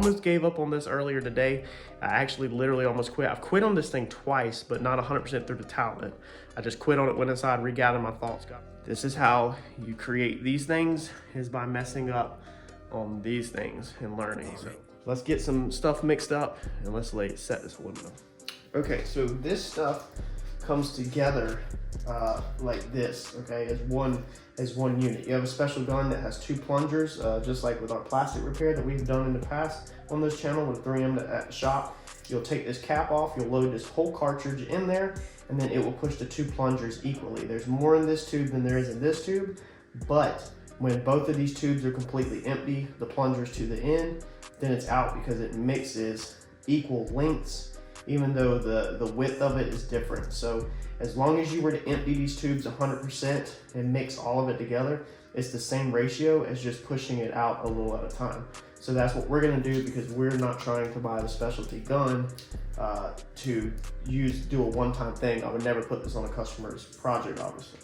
almost gave up on this earlier today. I actually literally almost quit. I've quit on this thing twice, but not 100% through the talent. I just quit on it, went inside, regathered my thoughts. This is how you create these things, is by messing up on these things and learning. So let's get some stuff mixed up and let's set this window. Okay, so this stuff comes together like this, okay, as one unit. You have a special gun that has 2 plungers, just like with our plastic repair that we've done in the past on this channel with 3M at the shop. You'll take this cap off, you'll load this whole cartridge in there, and then it will push the 2 plungers equally. There's more in this tube than there is in this tube, but when both of these tubes are completely empty, the plungers to the end, then it's out because it mixes equal lengths, even though the width of it is different. So as long as you were to empty these tubes 100% and mix all of it together, it's the same ratio as just pushing it out a little at a time. So that's what we're gonna do, because we're not trying to buy the specialty gun to do a one-time thing. I would never put this on a customer's project, obviously.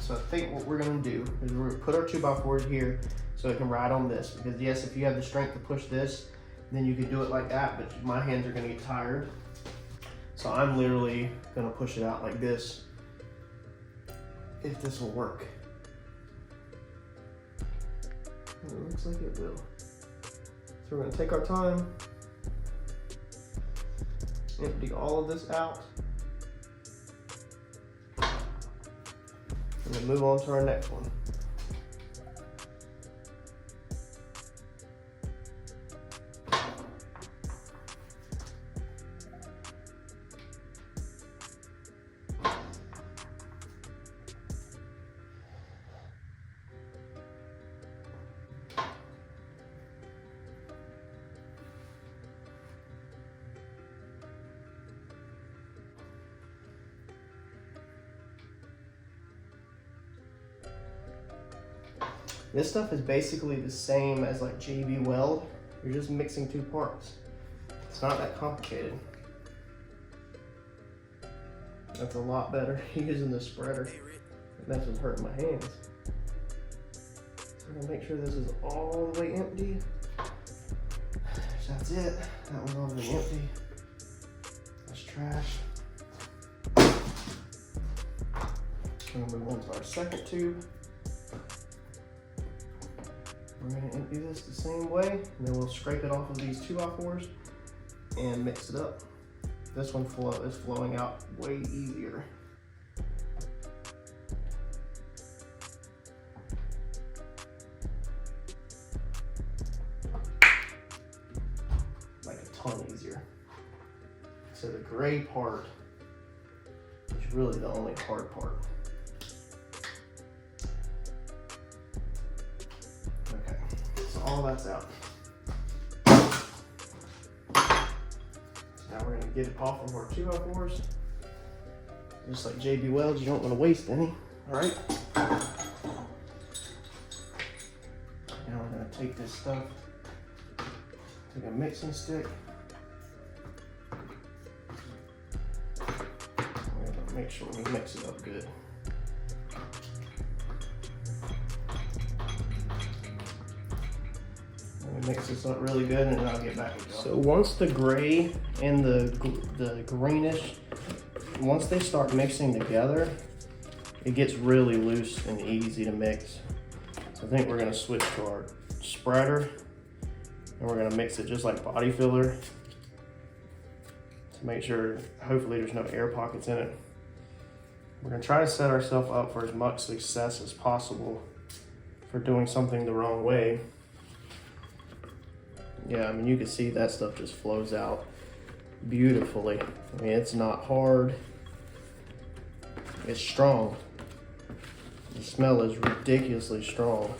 So I think what we're gonna do is we're gonna put our 2x4 here so it can ride on this, because yes, if you have the strength to push this, then you could do it like that, but my hands are gonna get tired. So I'm literally gonna push it out like this, if this will work. And it looks like it will. So we're gonna take our time, empty all of this out, and then move on to our next one. This stuff is basically the same as like JB Weld. You're just mixing 2 parts. It's not that complicated. That's a lot better using the spreader. That's what's hurting my hands. So I'm gonna make sure this is all the way empty. That's it. That one's all the way empty. That's trash. I'm gonna move on to our second tube. We're going to empty this the same way, and then we'll scrape it off of these 2x4s and mix it up. This one is flowing out way easier. Like a ton easier. So the gray part is really the only hard part. All that's out. Now we're going to get it off of our 2x4s. Just like JB Weld, you don't want to waste any. Alright. Now we're going to take this stuff, take a mixing stick. We're going to make sure we mix it up good. Mix this up really good, and then I'll get back with you. So once the gray and the greenish, once they start mixing together, it gets really loose and easy to mix. So I think we're gonna switch to our spreader, and we're gonna mix it just like body filler to make sure, hopefully there's no air pockets in it. We're gonna try to set ourselves up for as much success as possible for doing something the wrong way. Yeah, I mean, you can see that stuff just flows out beautifully. I mean, it's not hard. It's strong. The smell is ridiculously strong.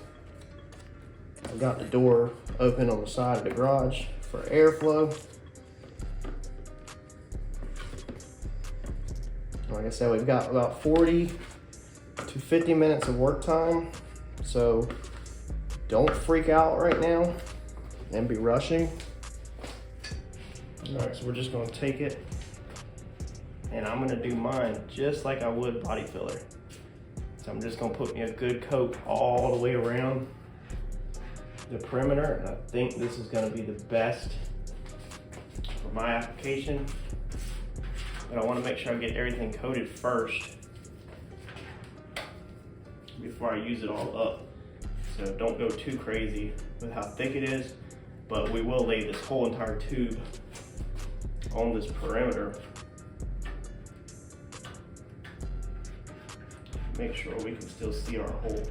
I've got the door open on the side of the garage for airflow. Like I said, we've got about 40 to 50 minutes of work time. So don't freak out right now and be rushing. All right, so we're just gonna take it, and I'm gonna do mine just like I would body filler. So I'm just gonna put me a good coat all the way around. the perimeter, and I think this is going to be the best for my application. But I want to make sure I get everything coated first before I use it all up. So don't go too crazy with how thick it is, but we will lay this whole entire tube on this perimeter. Make sure we can still see our hole.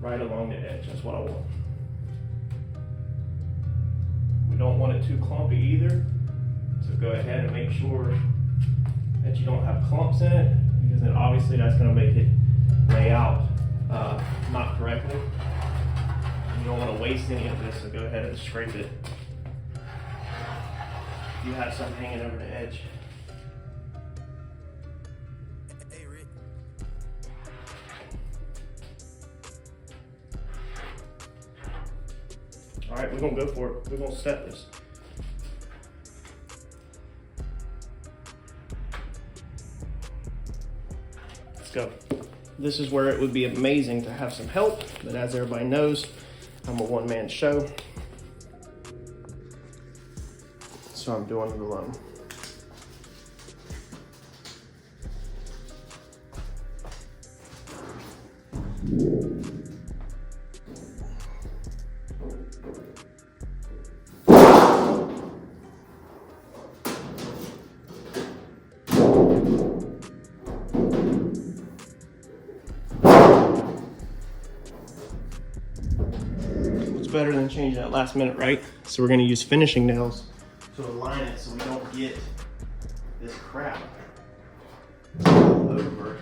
Right along the edge, that's what I want. We don't want it too clumpy either, so go ahead and make sure that you don't have clumps in it, because then obviously that's going to make it lay out not correctly. You don't want to waste any of this, so go ahead and scrape it. If you have something hanging over the edge. All right, we're gonna go for it. We're gonna set this. Let's go. This is where it would be amazing to have some help, but as everybody knows, I'm a one-man show, so I'm doing it alone. Better than changing that last minute, right? So we're going to use finishing nails to align it so we don't get this crap all over.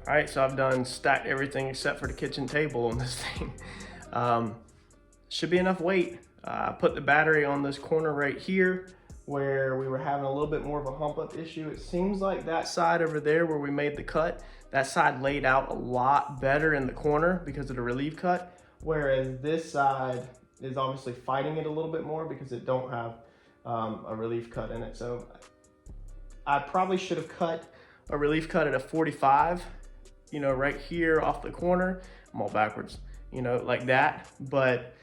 All right, so I've done stacked everything except for the kitchen table on this thing. Should be enough weight. I put the battery on this corner right here where we were having a little bit more of a hump up issue. It seems like that side over there where we made the cut, that side laid out a lot better in the corner because of the relief cut, whereas this side is obviously fighting it a little bit more because it don't have a relief cut in it. So I probably should have cut a relief cut at a 45, you know, right here off the corner. I'm all backwards, you know, like that, but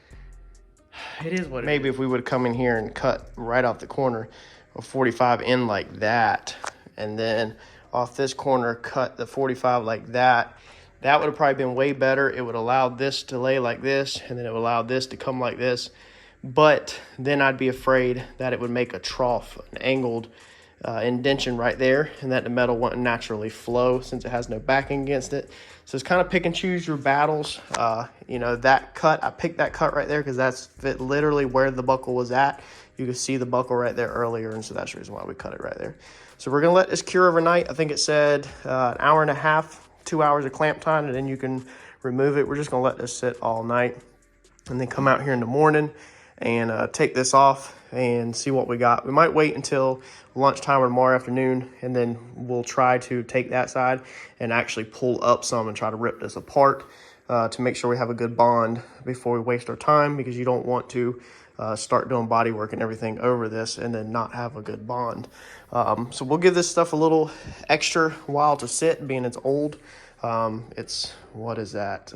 it is what it is. Maybe if we would come in here and cut right off the corner a 45 in like that, and then off this corner cut the 45 like that, that would have probably been way better. It would allow this to lay like this, and then it would allow this to come like this. But then I'd be afraid that it would make a trough, an angled indention right there, and that the metal wouldn't naturally flow since it has no backing against it. So it's kind of pick and choose your battles. You know, that cut, I picked that cut right there because that's fit literally where the buckle was at. You can see the buckle right there earlier, and so that's the reason why we cut it right there. So we're gonna let this cure overnight. I think it said an hour and a half, 2 hours of clamp time, and then you can remove it. We're just gonna let this sit all night and then come out here in the morning and take this off and see what we got. We might wait until lunchtime or tomorrow afternoon, and then we'll try to take that side and actually pull up some and try to rip this apart to make sure we have a good bond before we waste our time, because you don't want to start doing body work and everything over this and then not have a good bond. So we'll give this stuff a little extra while to sit, being it's old. It's, what is that?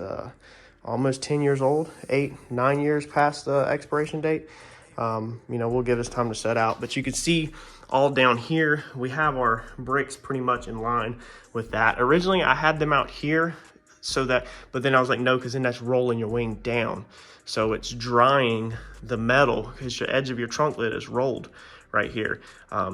Almost 10 years old, 8-9 years past the expiration date. You know, we'll give this time to set out, but you can see all down here, we have our bricks pretty much in line with that. Originally, I had them out here so that, but then I was like, no, because then that's rolling your wing down. So it's drying the metal because the edge of your trunk lid is rolled right here.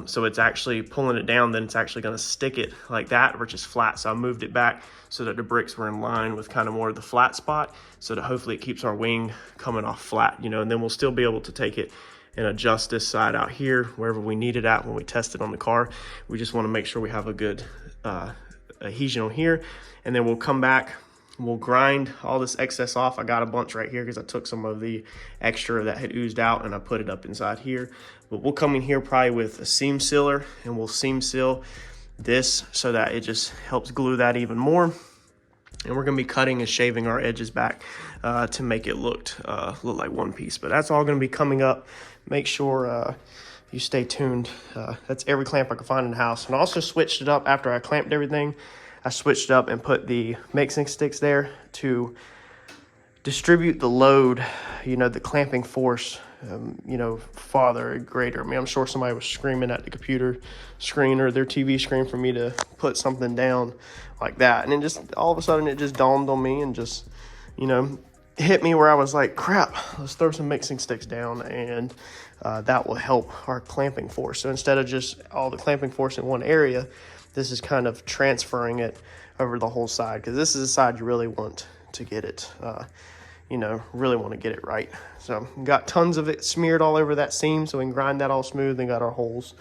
So it's actually pulling it down, then it's actually gonna stick it like that, which is flat. So I moved it back so that the bricks were in line with kind of more of the flat spot, so that hopefully it keeps our wing coming off flat, you know, and then we'll still be able to take it and adjust this side out here wherever we need it at when we test it on the car. We just wanna make sure we have a good adhesion on here, and then we'll come back. We'll grind all this excess off. I got a bunch right here because I took some of the extra that had oozed out and I put it up inside here. But we'll come in here probably with a seam sealer, and we'll seam seal this so that it just helps glue that even more. And we're gonna be cutting and shaving our edges back to make it look like one piece. But that's all gonna be coming up. Make sure you stay tuned. That's every clamp I can find in the house. And I also switched it up after I clamped everything. I switched up and put the mixing sticks there to distribute the load, you know, the clamping force, you know, farther and greater. I mean, I'm sure somebody was screaming at the computer screen or their TV screen for me to put something down like that. And then just all of a sudden it just dawned on me and just, you know, hit me where I was like, crap, let's throw some mixing sticks down, and that will help our clamping force. So instead of just all the clamping force in one area, this is kind of transferring it over the whole side, because this is the side you really want to get it, you know, really want to get it right. So got tons of it smeared all over that seam so we can grind that all smooth, and got our holes,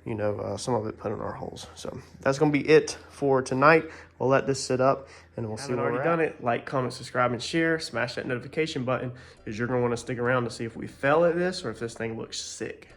you know, some of it put in our holes. So that's going to be it for tonight. We'll let this sit up and we'll see where we're at. If you haven't already done it, like, comment, subscribe, and share. Smash that notification button, because you're going to want to stick around to see if we fail at this or if this thing looks sick.